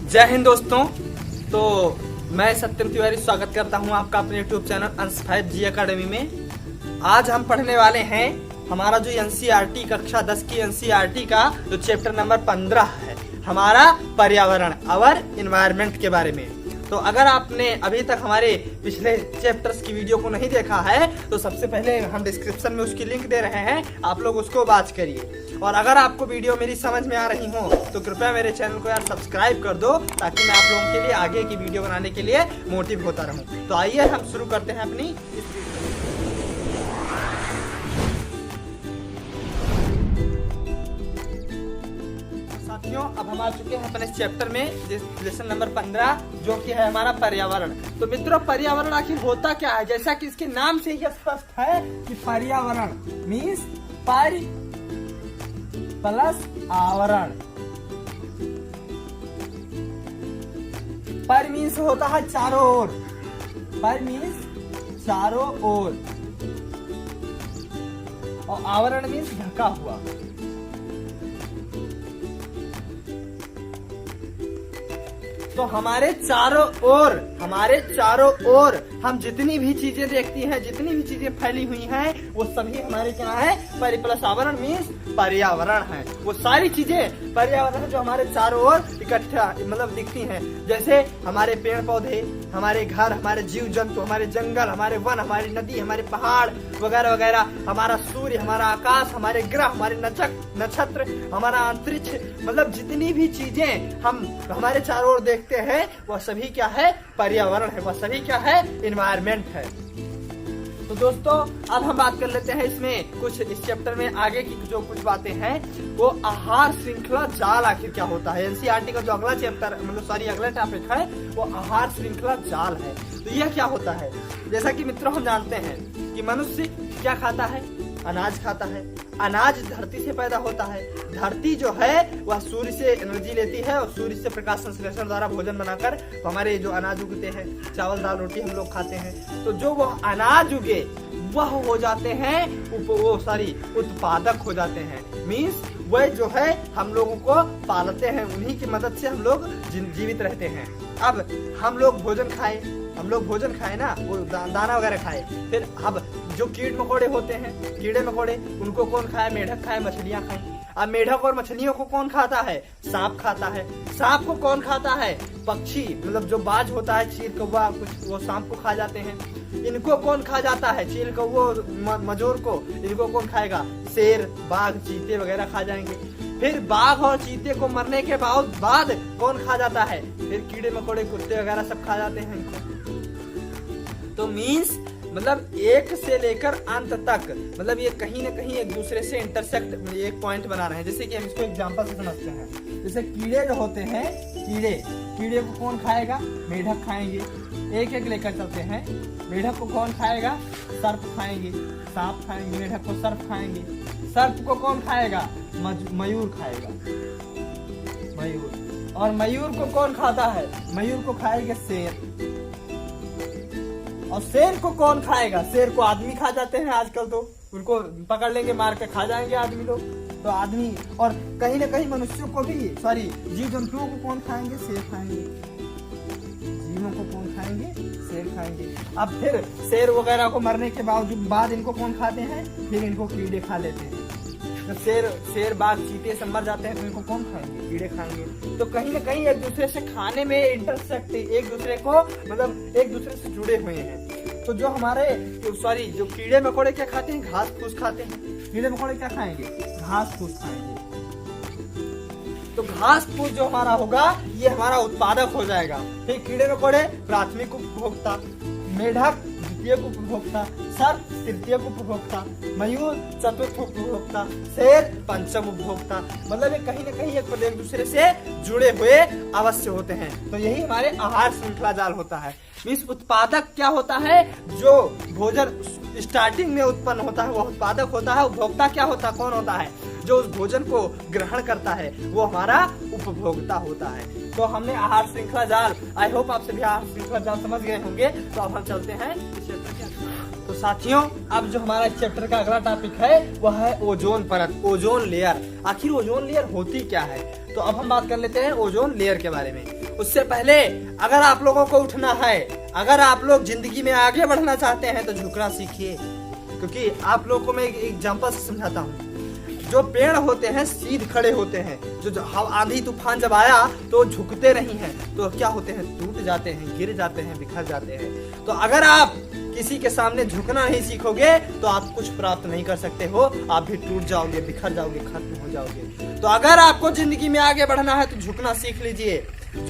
जय हिंद दोस्तों। तो मैं सत्यम तिवारी स्वागत करता हूं आपका अपने YouTube चैनल अंश 5G अकेडमी में। आज हम पढ़ने वाले हैं हमारा जो एनसीईआरटी कक्षा 10 की एनसीईआरटी का जो चैप्टर नंबर 15 है, हमारा पर्यावरण अवर एनवायरनमेंट के बारे में। तो अगर आपने अभी तक हमारे पिछले चैप्टर्स की वीडियो को नहीं देखा है तो सबसे पहले हम डिस्क्रिप्शन में उसकी लिंक दे रहे हैं, आप लोग उसको वॉच करिए। और अगर आपको वीडियो मेरी समझ में आ रही हो तो कृपया मेरे चैनल को यार सब्सक्राइब कर दो, ताकि मैं आप लोगों के लिए आगे की वीडियो बनाने के लिए मोटिव होता रहूं। तो आइए हम शुरू करते हैं अपनी साथियों। अब हम आ चुके हैं अपने चैप्टर में, लेसन नंबर 15, जो कि है हमारा पर्यावरण। तो मित्रों, पर्यावरण आखिर होता क्या है? जैसा कि इसके नाम से ही स्पष्ट है कि पर्यावरण मीन्स पर प्लस आवरण। पर मीन्स होता है चारों ओर, पर मीन्स चारों ओर, और आवरण मीन्स ढका हुआ। तो हमारे चारों ओर हम जितनी भी चीजें देखती हैं, जितनी भी चीजें फैली हुई हैं, वो सभी हमारे क्या है? प्लस आवरण मीन्स पर्यावरण है। वो सारी चीजें पर्यावरण जो हमारे चारों ओर इकट्ठा मतलब दिखती हैं। जैसे हमारे पेड़ पौधे, हमारे घर, हमारे जीव जंतु, हमारे जंगल, हमारे वन, हमारी नदी, हमारे पहाड़ वगैरह वगैरह, हमारा सूर्य, हमारा आकाश, हमारे ग्रह, हमारे नक्षत्र, हमारा अंतरिक्ष, मतलब जितनी भी चीजें हम हमारे चारों ओर देखते हैं वह सभी क्या है? पर्यावरण है। वह सभी क्या है? एनवायरनमेंट है। तो दोस्तों, अब हम बात कर लेते हैं इसमें कुछ, इस चैप्टर में आगे की जो कुछ बातें हैं, वो आहार श्रृंखला जाल आखिर क्या होता है। एनसीईआरटी का जो अगला चैप्टर अगला टॉपिक है वो आहार श्रृंखला जाल है। तो यह क्या होता है? जैसा कि मित्रों हम जानते हैं कि मनुष्य क्या खाता है? अनाज खाता है। अनाज धरती से पैदा होता है। धरती जो है वह सूर्य से एनर्जी लेती है और सूर्य से प्रकाश संश्लेषण द्वारा भोजन बनाकर हमारे जो अनाज उगते हैं, चावल दाल रोटी हम लोग खाते हैं। तो जो वह अनाज उगे वह हो जाते हैं उत्पादक हो जाते हैं। मीन्स वह जो है हम लोगों को पालते हैं, उन्हीं की मदद से हम लोग जीवित रहते हैं। अब हम लोग भोजन खाए ना, वो दाना वगैरह खाए। फिर अब जो कीड़े मकोड़े होते हैं, कीड़े मकोड़े, उनको कौन खाए? मेढक खाए, मछलियां खाए। अब मेढक और मछलियों को कौन खाता है? सांप खाता है। सांप को कौन खाता है? पक्षी, मतलब जो बाज होता है, चील कौवा, कुछ वो सांप को खा जाते हैं। इनको कौन खा जाता है? चील कौवा, मजूर को। इनको कौन खाएगा? शेर, बाघ, चीते वगैरह खा जाएंगे। फिर बाघ और चीते को मरने के बाद कौन खा जाता है? फिर कीड़े मकोड़े, कुत्ते वगैरह सब खा जाते हैं इनको। तो मीन्स मतलब एक से लेकर अंत तक, मतलब ये कहीं ना कहीं एक दूसरे से इंटरसेक्ट एक पॉइंट बना रहे हैं। जैसे कि हम इसको एग्जांपल से समझते हैं। जैसे कीड़े जो होते हैं, कीड़े को कौन खाएगा? मेढक खाएंगे। एक एक लेकर चलते हैं। मेढक को कौन खाएगा? सर्प खाएंगे। सांप खाएंगे। मेढक को सर्प खाएंगे। सर्प को कौन खाएगा? मयूर खाएगा। मयूर। और मयूर को कौन खाता है? मयूर को खाएगा शेर। और शेर को कौन खाएगा? शेर को आदमी खा जाते हैं आजकल, तो उनको पकड़ लेंगे, मार के खा जाएंगे आदमी लोग। तो आदमी और कहीं ना कहीं मनुष्यों को भी, जीव जंतुओं को कौन खाएंगे? शेर खाएंगे। जीवों को कौन खाएंगे? शेर खाएंगे। अब फिर शेर वगैरह को मरने के बाद इनको कौन खाते हैं? फिर इनको कीड़े खा लेते हैं। तो शेर बाघ चीते सब मर जाते हैं, तो इनको कौन खाएंगे? कीड़े खाएंगे। तो कहीं ना कहीं एक दूसरे से खाने में इंटरसेक्ट, एक दूसरे को मतलब एक दूसरे से जुड़े हुए हैं। तो जो हमारे जो कीड़े मकोड़े क्या खाते हैं? घास फूस खाते हैं। कीड़े मकोड़े क्या खाएंगे? घास फूस खाएंगे। तो घास फूस जो हमारा होगा ये हमारा उत्पादक हो जाएगा। फिर कीड़े मकोड़े प्राथमिक उपभोक्ता, मेढक द्वितीय उपभोक्ता, सर्प तृतीय उपभोक्ता, मयूर चतुर्थ उपभोक्ता, शेर पंचम उपभोक्ता। मतलब ये कहीं ना कहीं एक दूसरे से जुड़े हुए अवश्य होते हैं। तो यही हमारे आहार श्रृंखला जाल होता है। मीन्स उत्पादक क्या होता है? जो भोजन स्टार्टिंग में उत्पन्न होता है वो उत्पादक होता है। उपभोक्ता क्या होता है? कौन होता है? जो उस भोजन को ग्रहण करता है वो हमारा उपभोक्ता होता है। तो हमने आहार श्रृंखला जाल, आई होप आप सभी आहार श्रृंखला जाल समझ गए होंगे। तो अब हम चलते हैं तो साथियों, अब जो हमारा चैप्टर का अगला टॉपिक है वह है ओजोन परत, ओजोन लेयर। आखिर ओजोन लेयर होती क्या है? तो अब हम बात कर लेते हैं ओजोन लेयर के बारे में। उससे पहले अगर आप लोगों को उठना है, अगर आप लोग जिंदगी में आगे बढ़ना चाहते हैं तो झुकना सीखिए। क्योंकि आप लोगों को मैं एक एग्जांपल से समझाता हूँ। जो पेड़ होते हैं सीध खड़े होते हैं, जो आंधी तूफान जब आया तो झुकते नहीं हैं, तो क्या होते हैं, टूट जाते हैं, गिर जाते हैं, बिखर जाते हैं। तो अगर आप किसी के सामने झुकना नहीं सीखोगे तो आप कुछ प्राप्त नहीं कर सकते हो, आप भी टूट जाओगे, बिखर जाओगे, खत्म हो जाओगे। तो अगर आपको जिंदगी में आगे बढ़ना है तो झुकना सीख लीजिए,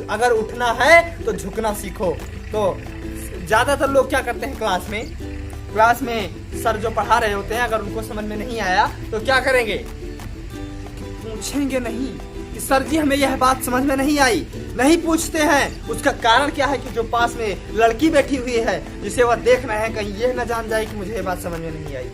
अगर उठना है तो झुकना सीखो। तो ज्यादातर लोग क्या करते हैं, क्लास में सर जो पढ़ा रहे होते हैं अगर उनको समझ में नहीं आया तो क्या करेंगे, पूछेंगे नहीं कि सर जी हमें यह बात समझ में नहीं आई, नहीं पूछते हैं। उसका कारण क्या है कि जो पास में लड़की बैठी हुई है जिसे वह देख रहे हैं कहीं यह न जान जाए कि मुझे यह बात समझ में नहीं आई,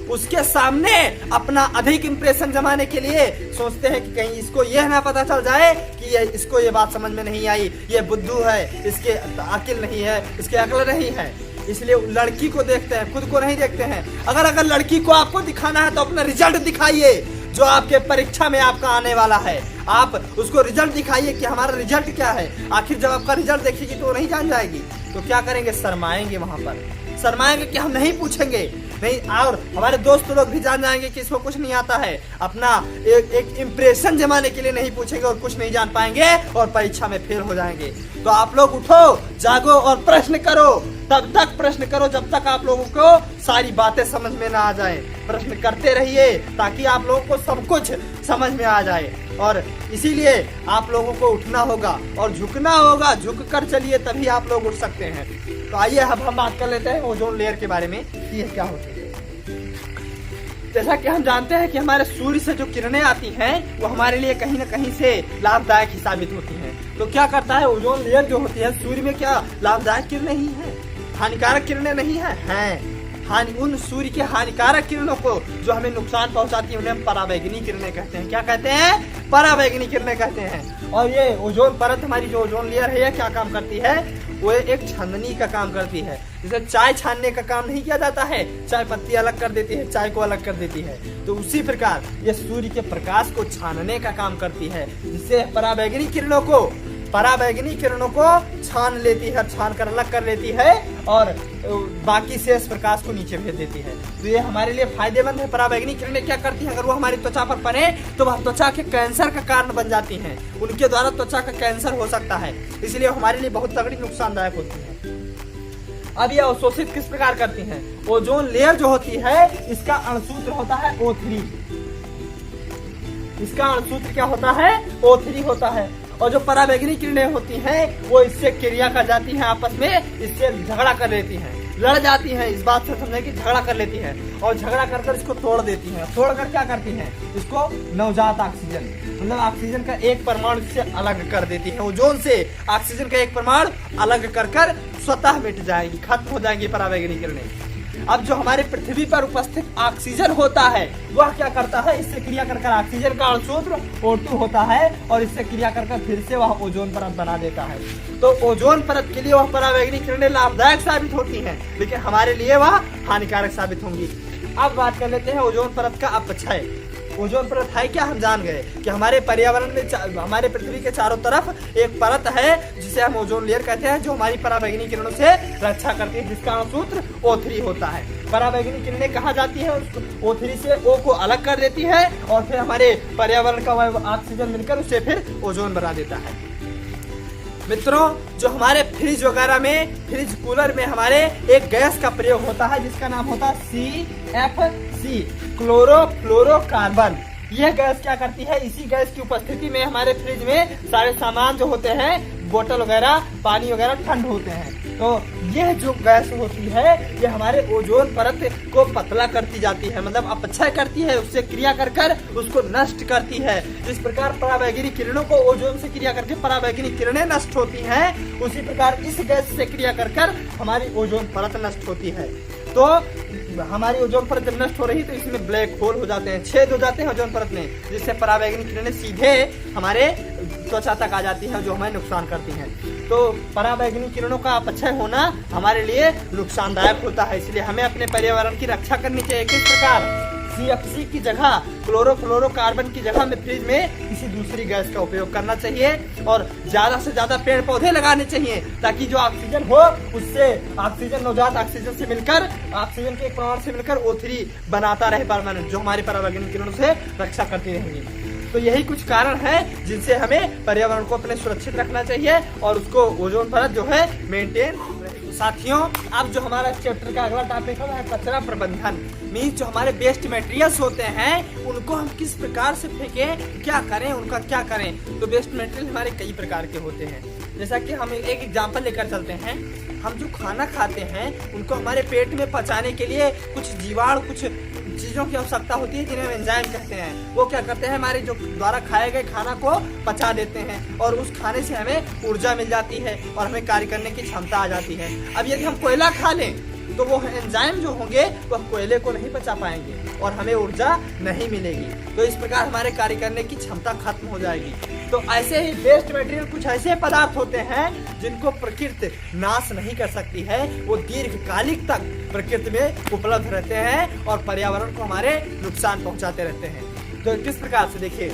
उसके सामने अपना अधिक इंप्रेशन जमाने के लिए सोचते हैं कि कहीं इसको यह ना पता चल जाए कि इसको ये बात समझ में नहीं आई, ये बुद्धू है, इसके अकिल नहीं है, इसके अकल नहीं है। इसलिए लड़की को देखते हैं, खुद को नहीं देखते हैं। अगर लड़की को आपको दिखाना है तो अपना रिजल्ट दिखाइए, जो आपके परीक्षा में आपका आने वाला है। आप उसको रिजल्ट दिखाइए कि हमारा रिजल्ट क्या है। आखिर जब आपका रिजल्ट देखेगी तो नहीं जान जाएगी। तो क्या करेंगे, शर्माएंगे, वहां पर शर्माएंगे कि हम नहीं पूछेंगे नहीं, और हमारे दोस्त लोग भी जान जाएंगे कि इसको कुछ नहीं आता है। अपना एक इम्प्रेशन जमाने के लिए नहीं पूछेंगे और कुछ नहीं जान पाएंगे और परीक्षा में फेल हो जाएंगे। तो आप लोग उठो, जागो और प्रश्न करो। तब तक प्रश्न करो जब तक आप लोगों को सारी बातें समझ में ना आ जाए। प्रश्न करते रहिए ताकि आप लोगों को सब कुछ समझ में आ जाए। और इसीलिए आप लोगों को उठना होगा और झुकना होगा, झुक कर चलिए तभी आप लोग उठ सकते हैं। तो आइए अब हम बात कर लेते हैं ओजोन लेयर के बारे में कि ये क्या होती है। जैसा कि हम जानते हैं कि हमारे सूर्य से जो किरणें आती हैं वो हमारे लिए कहीं न कहीं से लाभदायक ही साबित होती हैं। तो क्या करता है, ओजोन लेयर जो होती है सूर्य में क्या लाभदायक किरणें ही है, हानिकारक किरणें नहीं है। उन सूर्य के हानिकारक किरणों को जो हमें नुकसान पहुंचाती है उन्हें हम पराबैंगनी किरणें कहते हैं। क्या कहते हैं, पराबैंगनी किरणें कहते हैं। और ये ओजोन परत, हमारी जो ओजोन लेयर है, क्या काम करती है, वो एक छाननी का काम करती है। जैसे चाय छानने का काम नहीं किया जाता है, चाय पत्ती अलग कर देती है, चाय को अलग कर देती है, तो उसी प्रकार ये सूर्य के प्रकाश को छानने का काम करती है, जिससे पराबैंगनी किरणों को छान लेती है, छान कर अलग कर लेती है और बाकी शेष प्रकाश को नीचे भेज देती है। तो ये हमारे लिए फायदेमंद है। पराबैंगनी किरणें क्या करती हैं, अगर वो हमारी त्वचा पर पड़े तो वह त्वचा के कैंसर का कारण बन जाती हैं, उनके द्वारा त्वचा का कैंसर हो सकता है, इसलिए हमारे लिए बहुत तगड़ी नुकसानदायक होती है। अब ये अवशोषित किस प्रकार करती हैं, ओजोन लेयर जो होती है इसका अणुसूत्र होता है O3। इसका अणुसूत्र क्या होता है, O3 होता है। और जो पराबैंगनी किरणें होती हैं वो इससे क्रिया कर जाती हैं, आपस में इससे झगड़ा कर लेती हैं, लड़ जाती हैं। इस बात से समझे कि झगड़ा कर लेती हैं और झगड़ा कर इसको तोड़ देती हैं। तोड़कर क्या करती हैं, इसको नवजात ऑक्सीजन, मतलब ऑक्सीजन का एक परमाणु से अलग कर देती है। ओजोन से ऑक्सीजन का एक परमाणु अलग कर स्वतः मिट जाएगी, खत्म हो जाएंगी पराबैंगनी किरणें। अब जो हमारे पृथ्वी पर उपस्थित ऑक्सीजन होता है वह क्या करता है, इससे क्रिया कर ऑक्सीजन का अणुसूत्र O2 होता है और इससे क्रिया कर फिर से वह ओजोन परत बना देता है। तो ओजोन परत के लिए वह पराबैंगनी किरणें लाभदायक साबित होती हैं, लेकिन हमारे लिए वह हानिकारक साबित होंगी। अब बात कर लेते हैं ओजोन परत का अपक्षय। ओजोन परत है क्या, हम जान गए कि हमारे पर्यावरण में, हमारे पृथ्वी के चारों तरफ एक परत है जिसे हम ओजोन लेयर कहते हैं, जो हमारी पराबैंगनी किरणों से रक्षा करती है, जिसका अणुसूत्र O3 होता है। पराबैंगनी किरणें कहाँ जाती है, O3 से O को अलग कर देती है और फिर हमारे पर्यावरण का ऑक्सीजन मिलकर उसे फिर ओजोन बना देता है। मित्रों, जो हमारे फ्रिज वगैरह में, फ्रिज कूलर में हमारे एक गैस का प्रयोग होता है जिसका नाम होता है CFC, क्लोरोफ्लोरोकार्बन। यह गैस क्या करती है, इसी गैस की उपस्थिति में हमारे फ्रिज में सारे सामान जो होते हैं, बोतल वगैरह, पानी वगैरह ठंड होते हैं। तो यह जो गैस होती है ये हमारे ओजोन परत को पतला करती जाती है, मतलब अपक्षय करती है, उससे क्रिया कर उसको नष्ट करती है। जिस प्रकार पराबैंगनी किरणों को ओजोन से क्रिया करके पराबैंगनी किरणें नष्ट होती हैं, उसी प्रकार इस गैस से क्रिया कर हमारी ओजोन परत नष्ट होती है। तो हमारी ओजोन परत जब नष्ट हो रही तो इसमें ब्लैक होल हो जाते हैं, छेद हो जाते हैं ओजोन परत में, जिससे पराबैंगनी किरणें सीधे हमारे त्वचा तक आ जाती हैं, जो हमें नुकसान करती हैं। तो पराबैंगनी किरणों का अपक्षय होना हमारे लिए नुकसानदायक होता है, इसलिए हमें अपने पर्यावरण की रक्षा करनी चाहिए। किस प्रकार, CFC की जगह, क्लोरोफ्लोरोकार्बन की जगह में फ्रिज में किसी दूसरी गैस का उपयोग करना चाहिए और ज्यादा से ज्यादा पेड़ पौधे लगाने चाहिए, ताकि जो ऑक्सीजन हो उससे ऑक्सीजन नवजात ऑक्सीजन से मिलकर, ऑक्सीजन के एक परमाणु से मिलकर O3 बनाता रहे परमानेंट, जो हमारे परावैज्ञानिक किरणों से रक्षा करती रहेंगी। तो यही कुछ कारण है जिनसे हमें पर्यावरण को अपने सुरक्षित रखना चाहिए और उसको ओजोन परत जो है मेंटेन। साथियों, अब जो हमारा चैप्टर का अगला टॉपिक है कचरा प्रबंधन। मीन्स जो हमारे वेस्ट मटेरियल्स होते हैं उनको हम किस प्रकार से फेंकें, क्या करें, उनका क्या करें। तो वेस्ट मटेरियल हमारे कई प्रकार के होते हैं, जैसा कि हम एक एग्जांपल लेकर चलते हैं। हम जो खाना खाते हैं उनको हमारे पेट में पचाने के लिए कुछ जीवाणु, कुछ चीजों की आवश्यकता होती है जिन्हें एंजाइम कहते हैं। वो क्या करते हैं, हमारे जो द्वारा खाए गए खाना को पचा देते हैं और उस खाने से हमें ऊर्जा मिल जाती है और हमें कार्य करने की क्षमता आ जाती है। अब यदि हम कोयला खा लें तो वो एंजाइम जो होंगे वह कोयले को नहीं पचा पाएंगे और हमें ऊर्जा नहीं मिलेगी। तो इस प्रकार हमारे कार्य करने की क्षमता खत्म हो जाएगी। तो ऐसे ही वेस्ट मटेरियल कुछ ऐसे पदार्थ होते हैं जिनको प्रकृति नाश नहीं कर सकती है, वो दीर्घकालिक तक प्रकृति में उपलब्ध रहते हैं और पर्यावरण को हमारे नुकसान पहुंचाते रहते हैं। तो किस प्रकार से देखिए,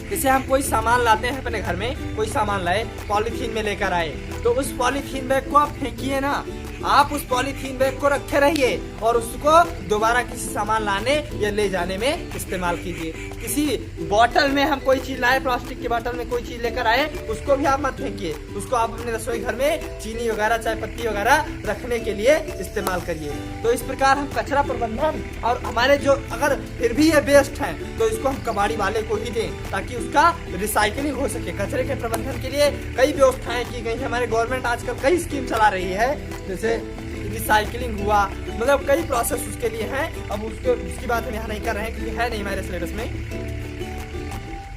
जैसे हम कोई सामान लाते हैं अपने घर में, कोई सामान लाए, पॉलीथीन में लेकर आए, तो उस पॉलीथीन बैग को आप फेंकिए ना, आप उस पॉलीथीन बैग को रखे रहिए और उसको दोबारा किसी सामान लाने या ले जाने में इस्तेमाल कीजिए। किसी बोतल में हम कोई चीज लाए, प्लास्टिक की बोतल में कोई चीज लेकर आए, उसको भी आप मत फेंकिए, उसको आप अपने रसोई घर में चीनी वगैरह, चाय पत्ती वगैरह रखने के लिए इस्तेमाल करिए। तो इस प्रकार हम कचरा प्रबंधन और हमारे जो अगर फिर भी ये वेस्ट है तो इसको हम कबाड़ी वाले को ही दें ताकि उसका रिसाइकलिंग हो सके। कचरे के प्रबंधन के लिए कई व्यवस्थाएं की गई है, हमारे गवर्नमेंट आजकल कई स्कीम चला रही है, जैसे रिसाइकलिंग हुआ, मतलब कई प्रोसेस उसके लिए हैं। अब उसकी बात हम यहाँ नहीं कर रहे हैं क्योंकि है नहीं हमारे सिलेबस में।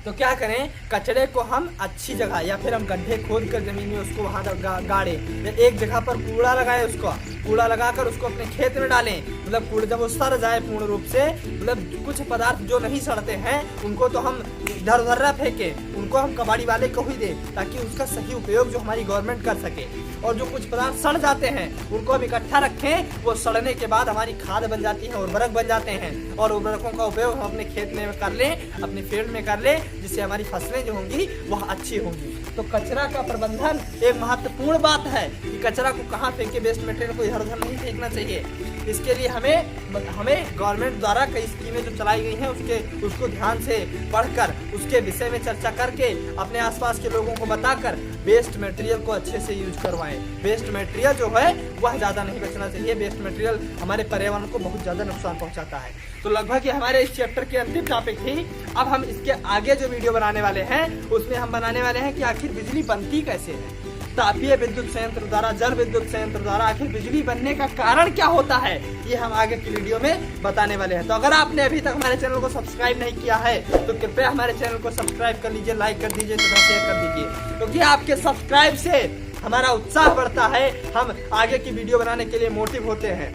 तो क्या करें, कचरे को हम अच्छी जगह या फिर हम गड्ढे खोद कर जमीन में उसको वहां गाड़े, एक जगह पर कूड़ा लगाए, उसको कूड़ा लगाकर उसको अपने खेत में डालें। मतलब कूड़ा जब वो सड़ जाए पूर्ण रूप से, मतलब कुछ पदार्थ जो नहीं सड़ते हैं उनको तो हम इधर उधर न फेंकें, उनको हम कबाड़ी वाले को ही दें ताकि उसका सही उपयोग जो हमारी गवर्नमेंट कर सके। और जो कुछ पदार्थ सड़ जाते हैं उनको हम इकट्ठा रखें, वो सड़ने के बाद हमारी खाद बन जाती है, उर्वरक बन जाते हैं और उर्वरकों का उपयोग हम अपने खेत में कर लें, अपने फील्ड में कर लें, जिससे हमारी फसलें जो होंगी वह अच्छी होंगी। तो कचरा का प्रबंधन एक महत्वपूर्ण बात है कि कचरा को कहाँ फेंके, वेस्ट मटेरियल को इधर उधर नहीं फेंकना चाहिए। इसके लिए हमें गवर्नमेंट द्वारा कई स्कीमें जो चलाई गई हैं उसको ध्यान से पढ़कर उसके विषय में चर्चा करके अपने आसपास के लोगों को बताकर वेस्ट मटेरियल को अच्छे से यूज करवाएं। वेस्ट मटेरियल जो है वह ज़्यादा नहीं बचना चाहिए, वेस्ट मटेरियल हमारे पर्यावरण को बहुत ज़्यादा नुकसान पहुंचाता है। तो लगभग ये हमारे इस चैप्टर की अंतिम टॉपिक थी। अब हम इसके आगे जो वीडियो बनाने वाले हैं उसमें हम बनाने वाले हैं कि आखिर बिजली बनती कैसे है, तापीय विद्युत संयंत्र द्वारा, जल विद्युत संयंत्र द्वारा आखिर बिजली बनने का कारण क्या होता है, ये हम आगे की वीडियो में बताने वाले हैं। तो अगर आपने अभी तक हमारे चैनल को सब्सक्राइब नहीं किया है तो कृपया हमारे चैनल को सब्सक्राइब कर लीजिए, लाइक कर दीजिए तथा शेयर कर दीजिए, क्योंकि आपके सब्सक्राइब से हमारा उत्साह बढ़ता है, हम आगे की वीडियो बनाने के लिए मोटिव होते हैं।